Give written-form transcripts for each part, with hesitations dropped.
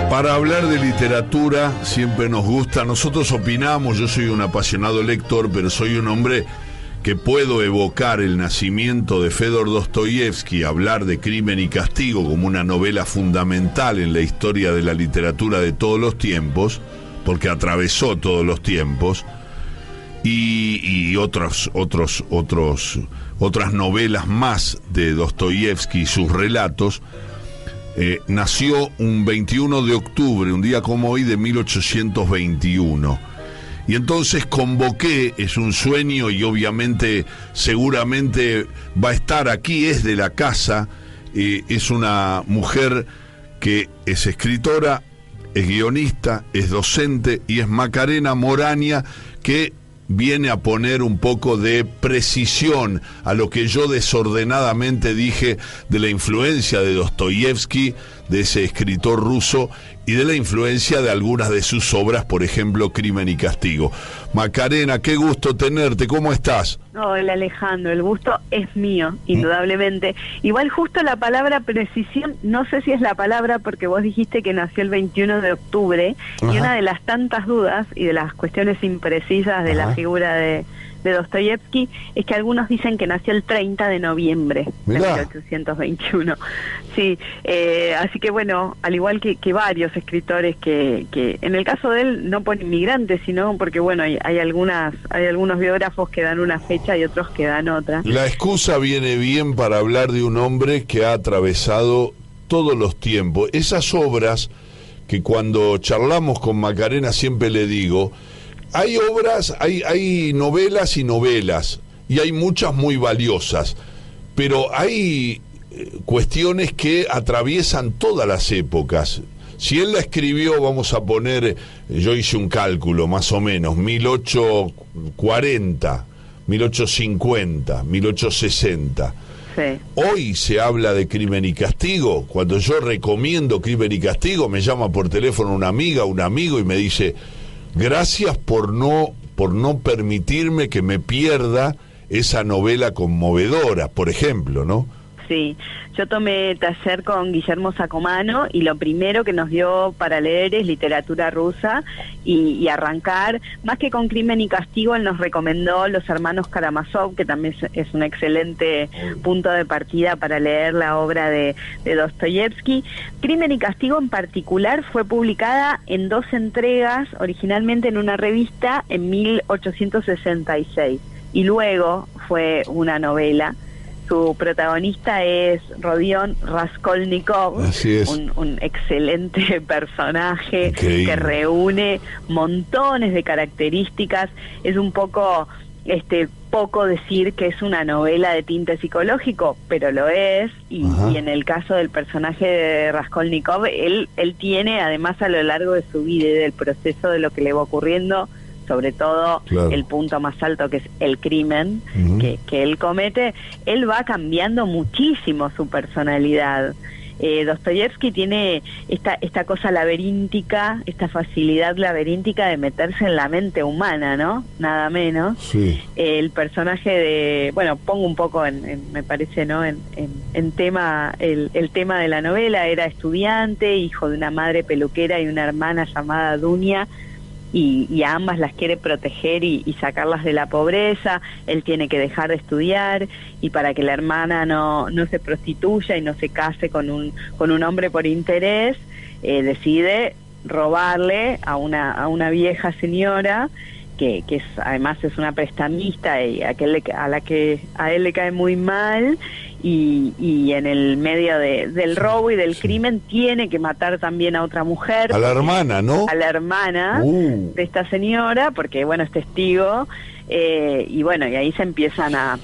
Para hablar de literatura siempre nos gusta, nosotros opinamos, yo soy un apasionado lector, pero soy un hombre que puedo evocar el nacimiento de Fedor Dostoyevsky, hablar de Crimen y Castigo como una novela fundamental en la historia de la literatura de todos los tiempos, porque atravesó todos los tiempos, y otras novelas más de Dostoyevsky y sus relatos. Nació un 21 de octubre, un día como hoy, de 1821. Y entonces convoqué, es un sueño y obviamente, seguramente va a estar aquí, es de la casa, es una mujer que es escritora, es guionista, es docente y es Macarena Morania, que viene a poner un poco de precisión a lo que yo desordenadamente dije de la influencia de Dostoyevsky, de ese escritor ruso, y de la influencia de algunas de sus obras, por ejemplo, Crimen y Castigo. Macarena, qué gusto tenerte, ¿cómo estás? Hola Alejandro, el gusto es mío, indudablemente. Igual justo la palabra precisión, no sé si es la palabra porque vos dijiste que nació el 21 de octubre. Ajá. Y una de las tantas dudas y de las cuestiones imprecisas de la figura de Dostoyevsky es que algunos dicen que nació el 30 de noviembre de 1821. Sí, así que bueno, al igual que varios escritores que en el caso de él no por inmigrantes, sino porque bueno, hay algunos biógrafos que dan una fecha y otros que dan otra. La excusa viene bien para hablar de un hombre que ha atravesado todos los tiempos. Esas obras que cuando charlamos con Macarena siempre le digo, hay obras, hay novelas y novelas, y hay muchas muy valiosas, pero hay cuestiones que atraviesan todas las épocas. Si él la escribió, vamos a poner, yo hice un cálculo más o menos, 1840, 1850, 1860. Sí. Hoy se habla de Crimen y Castigo. Cuando yo recomiendo Crimen y Castigo, me llama por teléfono una amiga, un amigo, y me dice: gracias por no permitirme que me pierda esa novela conmovedora, por ejemplo, ¿no? Sí, yo tomé taller con Guillermo Sacomano y lo primero que nos dio para leer es literatura rusa y arrancar, más que con Crimen y Castigo, él nos recomendó Los Hermanos Karamazov, que también es un excelente punto de partida para leer la obra de Dostoyevsky. Crimen y Castigo en particular fue publicada en 2 entregas, originalmente en una revista en 1866 y luego fue una novela. Su protagonista es Rodion Raskolnikov, un excelente personaje que reúne montones de características. Es un poco poco decir que es una novela de tinte psicológico, pero lo es, y en el caso del personaje de Raskolnikov, él tiene, además, a lo largo de su vida y del proceso de lo que le va ocurriendo, sobre todo el punto más alto, que es el crimen que él comete, él va cambiando muchísimo su personalidad. Dostoyevsky tiene esta cosa laberíntica, esta facilidad laberíntica de meterse en la mente humana, ¿no? Nada menos. Sí. El personaje de, bueno, pongo un poco me parece, ¿no? En tema, el tema de la novela, era estudiante, hijo de una madre peluquera y una hermana llamada Dunia, y a ambas las quiere proteger y sacarlas de la pobreza. Él tiene que dejar de estudiar, y para que la hermana no se prostituya y no se case con un hombre por interés, decide robarle a una vieja señora que además es una prestamista y a él le cae muy mal, y en el medio del robo y del crimen tiene que matar también a otra mujer. A la hermana, ¿no? A la hermana de esta señora, porque bueno, es testigo, y bueno, y ahí se empiezan a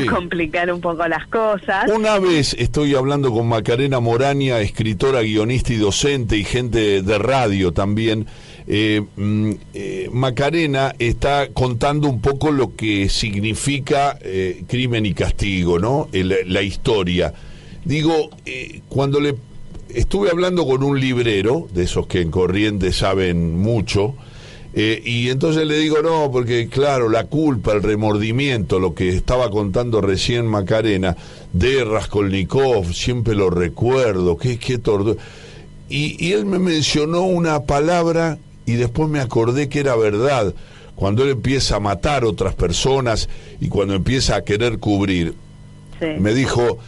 complicar un poco las cosas. Una vez estoy hablando con Macarena Morania, escritora, guionista y docente, y gente de radio también. Macarena está contando un poco lo que significa Crimen y Castigo, ¿no? La historia. Digo, cuando le estuve hablando con un librero, de esos que en Corrientes saben mucho, y entonces le digo, no, porque claro, la culpa, el remordimiento, lo que estaba contando recién Macarena, de Raskolnikov, siempre lo recuerdo, qué tortura. y él me mencionó una palabra y después me acordé que era verdad. Cuando él empieza a matar otras personas y cuando empieza a querer cubrir, sí, me dijo,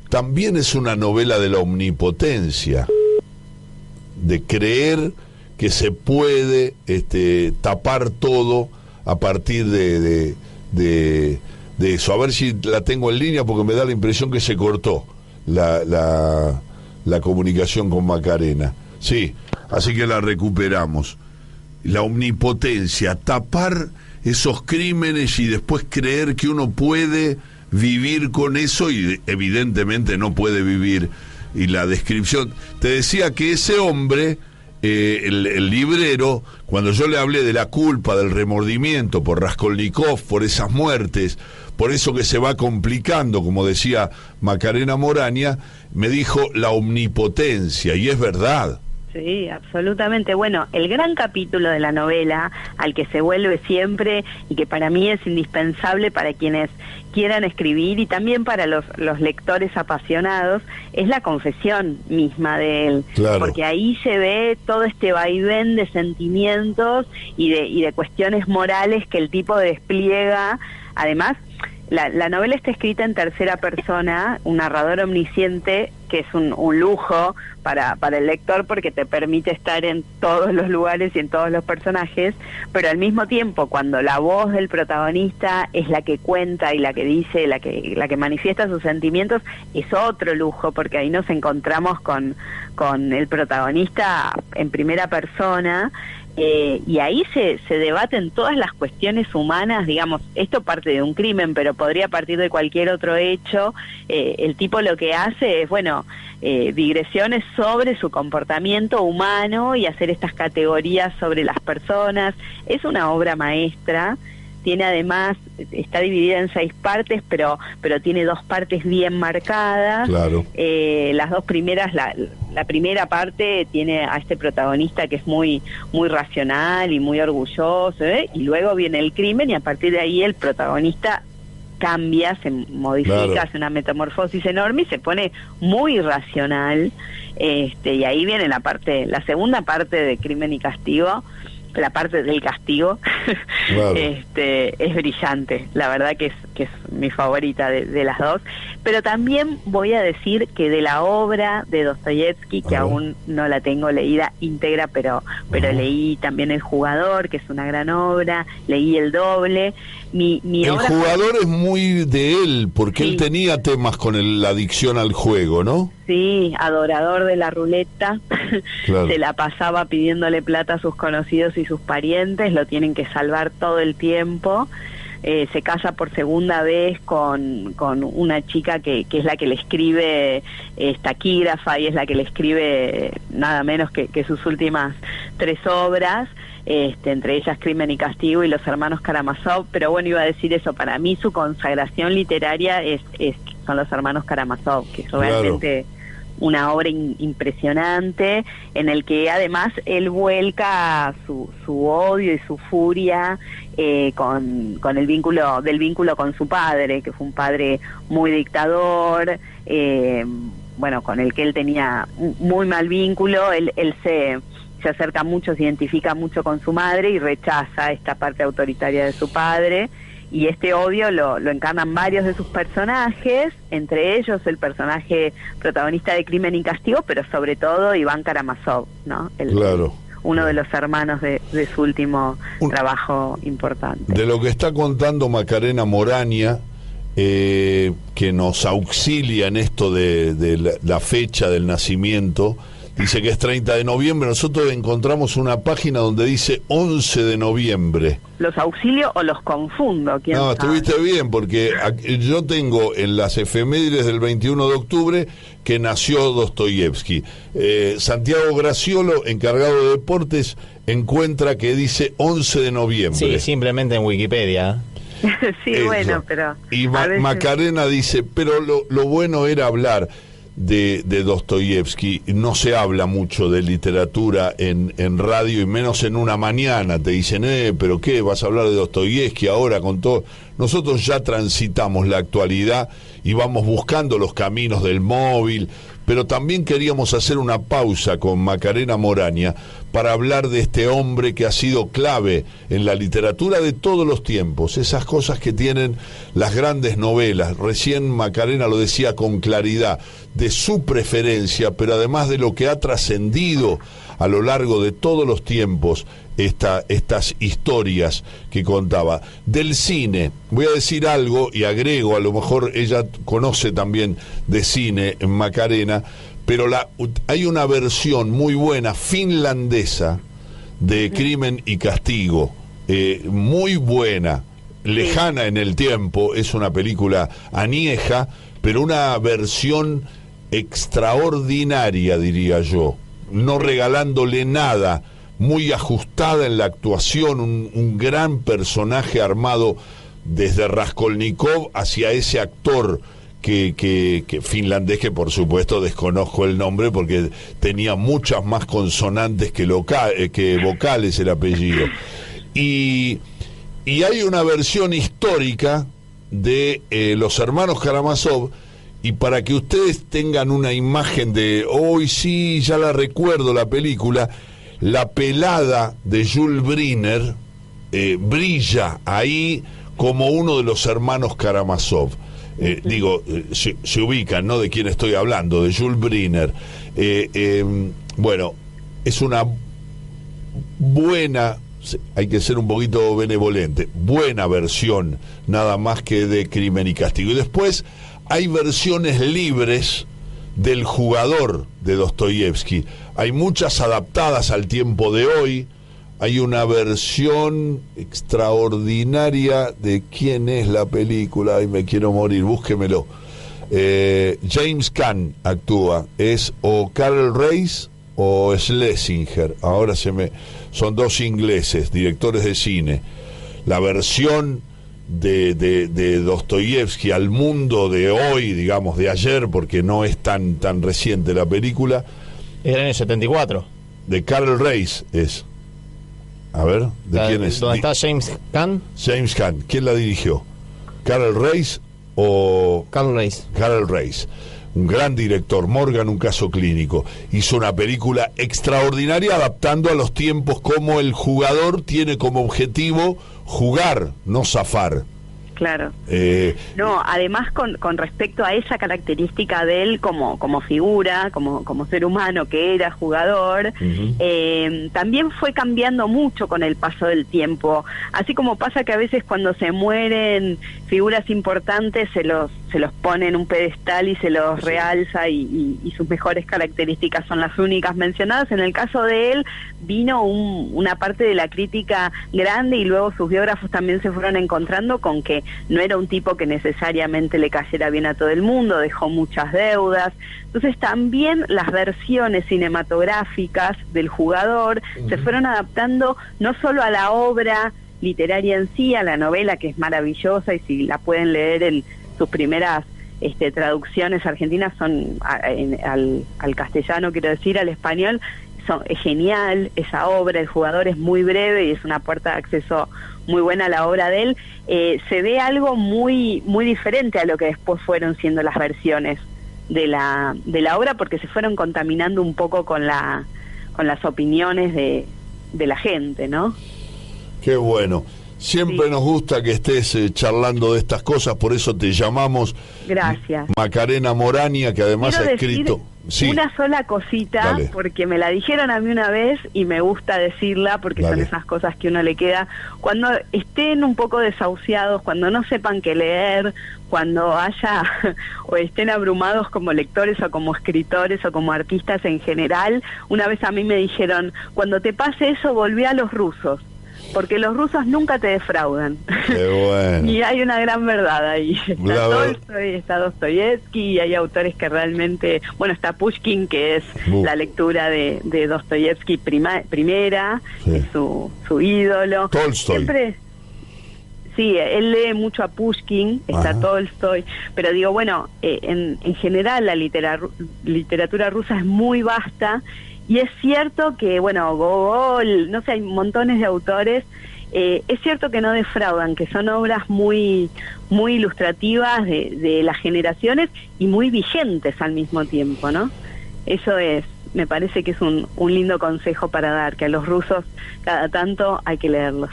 también es una novela de la omnipotencia, de creer que se puede tapar todo a partir de eso. A ver si la tengo en línea porque me da la impresión que se cortó la comunicación con Macarena. Sí, así que la recuperamos. La omnipotencia, tapar esos crímenes y después creer que uno puede vivir con eso y evidentemente no puede vivir. Y la descripción, te decía que ese hombre, el librero, cuando yo le hablé de la culpa, del remordimiento por Raskolnikov, por esas muertes, por eso que se va complicando, como decía Macarena Moraña, me dijo la omnipotencia, y es verdad. Sí, absolutamente. Bueno, el gran capítulo de la novela, al que se vuelve siempre y que para mí es indispensable para quienes quieran escribir y también para los lectores apasionados, es la confesión misma de él. Claro. Porque ahí se ve todo este vaivén de sentimientos y de cuestiones morales que el tipo despliega. Además, la novela está escrita en tercera persona, un narrador omnisciente, que es un lujo para el lector porque te permite estar en todos los lugares y en todos los personajes, pero al mismo tiempo cuando la voz del protagonista es la que cuenta y la que dice, la que manifiesta sus sentimientos, es otro lujo porque ahí nos encontramos con el protagonista en primera persona. Y ahí se debaten todas las cuestiones humanas, digamos, esto parte de un crimen, pero podría partir de cualquier otro hecho. El tipo lo que hace es, digresiones sobre su comportamiento humano y hacer estas categorías sobre las personas. Es una obra maestra. Tiene además, está dividida en 6 partes, pero tiene 2 partes bien marcadas. Claro. Las 2 primeras, la primera parte tiene a este protagonista que es muy racional y muy orgulloso, y luego viene el crimen y a partir de ahí el protagonista cambia, se modifica, claro, hace una metamorfosis enorme y se pone muy racional, y ahí viene la segunda parte de Crimen y Castigo. La parte del castigo, claro, es brillante, la verdad que es mi favorita de las 2, pero también voy a decir que de la obra de Dostoyevsky, que aún no la tengo leída íntegra, pero leí también El Jugador, que es una gran obra, leí El Doble. El Jugador es muy de él, porque sí, él tenía temas con la adicción al juego, ¿no? Sí, adorador de la ruleta, claro, se la pasaba pidiéndole plata a sus conocidos y sus parientes, lo tienen que salvar todo el tiempo. Se casa por segunda vez con una chica que es la que le escribe, taquígrafa, y es la que le escribe nada menos que sus últimas 3 obras, entre ellas Crimen y Castigo y Los Hermanos Karamazov. Pero bueno, iba a decir eso, para mí su consagración literaria son Los Hermanos Karamazov, que es realmente, claro, una obra impresionante, en el que además él vuelca su odio y su furia con el vínculo con su padre, que fue un padre muy dictador, con el que él tenía muy mal vínculo. Él se acerca mucho, se identifica mucho con su madre y rechaza esta parte autoritaria de su padre. Y este odio lo encarnan varios de sus personajes, entre ellos el personaje protagonista de Crimen y Castigo, pero sobre todo Iván Karamazov, ¿no? Claro. Uno de los hermanos de su último trabajo importante. De lo que está contando Macarena Moraña, que nos auxilia en esto de la fecha del nacimiento, dice que es 30 de noviembre, nosotros encontramos una página donde dice 11 de noviembre. ¿Los auxilio o los confundo? ¿Quién sabe? Estuviste bien, porque yo tengo en las efemérides del 21 de octubre que nació Dostoyevsky. Santiago Graciolo, encargado de deportes, encuentra que dice 11 de noviembre. Sí, simplemente en Wikipedia. Sí, eso. Bueno, pero... Y Macarena dice, pero lo bueno era hablar de Dostoyevsky. No se habla mucho de literatura en radio, y menos en una mañana. Te dicen, pero ¿qué? ¿Vas a hablar de Dostoyevsky ahora con todo? Nosotros ya transitamos la actualidad y vamos buscando los caminos del móvil pero también queríamos hacer una pausa con Macarena Moraña para hablar de este hombre que ha sido clave en la literatura de todos los tiempos, esas cosas que tienen las grandes novelas. Recién Macarena lo decía con claridad, de su preferencia, pero además de lo que ha trascendido a lo largo de todos los tiempos estas historias que contaba. Del cine, voy a decir algo y agrego, a lo mejor ella conoce también de cine, Macarena, pero hay una versión muy buena finlandesa de Crimen y Castigo, muy buena, lejana en el tiempo, es una película añeja, pero una versión extraordinaria, diría yo, no regalándole nada, muy ajustada en la actuación, un gran personaje armado desde Raskolnikov hacia ese actor que finlandés, que por supuesto desconozco el nombre porque tenía muchas más consonantes que vocales el apellido. Y hay una versión histórica de los hermanos Karamazov, y para que ustedes tengan una imagen de, hoy sí, ya la recuerdo la película, la pelada de Jules Briner brilla ahí como uno de los hermanos Karamazov. Se ubican, ¿no?, de quién estoy hablando, de Jules Briner. Bueno, es una buena, hay que ser un poquito benevolente, buena versión, nada más que de Crimen y Castigo. Y después hay versiones libres del Jugador de Dostoyevsky. Hay muchas adaptadas al tiempo de hoy. Hay una versión extraordinaria de quién es la película. Ay, me quiero morir, búsquemelo. James Caan actúa. Es o Karel Reisz o Schlesinger. Ahora son dos ingleses, directores de cine. La versión de Dostoyevsky al mundo de hoy, digamos, de ayer, porque no es tan reciente la película. Es del año 74. De Karel Reisz es. A ver, ¿de quién es? ¿Dónde está James Caan? James Caan. ¿Quién la dirigió? ¿Karel Reisz o...? Karel Reisz. Karel Reisz. Un gran director. Morgan, un caso clínico. Hizo una película extraordinaria adaptando a los tiempos, como el jugador tiene como objetivo jugar, no zafar. Claro. No, además con respecto a esa característica de él como figura, como ser humano que era jugador, también fue cambiando mucho con el paso del tiempo. Así como pasa que a veces cuando se mueren figuras importantes se los pone en un pedestal y se los realza y sus mejores características son las únicas mencionadas. En el caso de él vino una parte de la crítica grande, y luego sus biógrafos también se fueron encontrando con que no era un tipo que necesariamente le cayera bien a todo el mundo, dejó muchas deudas. Entonces también las versiones cinematográficas del Jugador se fueron adaptando no solo a la obra literaria en sí, a la novela, que es maravillosa, y si la pueden leer en sus primeras traducciones argentinas son al castellano, quiero decir, al español, es genial esa obra. El Jugador es muy breve y es una puerta de acceso muy buena a la obra de él. Se ve algo muy muy diferente a lo que después fueron siendo las versiones de la obra, porque se fueron contaminando un poco con las opiniones de la gente, ¿no? Qué bueno. Siempre nos gusta que estés charlando de estas cosas, por eso te llamamos. Gracias. Macarena Moraña, que además ha escrito... Una sola cosita, Dale. porque me la dijeron a mí una vez y me gusta decirla, porque Dale. son esas cosas que uno le queda. Cuando estén un poco desahuciados, cuando no sepan qué leer, cuando haya o estén abrumados como lectores o como escritores o como artistas en general, una vez a mí me dijeron, cuando te pase eso, volví a los rusos, porque los rusos nunca te defraudan. Qué bueno. Y hay una gran verdad ahí. Está Tolstoy, está Dostoyevsky, y hay autores que realmente... Bueno, está Pushkin, que es la lectura de Dostoyevsky primera, Sí. es su ídolo. Tolstoy. Siempre... Sí, él lee mucho a Pushkin, está Ajá. Tolstoy, pero digo, bueno, en general la literatura rusa es muy vasta. Y es cierto que, bueno, Gogol, no sé, hay montones de autores Es cierto que no defraudan, que son obras muy ilustrativas de las generaciones y muy vigentes al mismo tiempo, ¿no? Eso me parece que es un lindo consejo para dar, que a los rusos cada tanto hay que leerlos.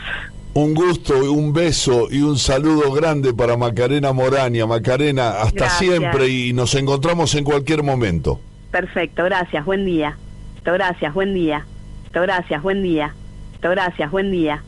Un gusto, un beso y un saludo grande para Macarena Morania. Macarena, hasta Gracias. siempre y nos encontramos en cualquier momento. Perfecto, gracias, buen día. Gracias, buen día. Gracias, buen día. Gracias, buen día.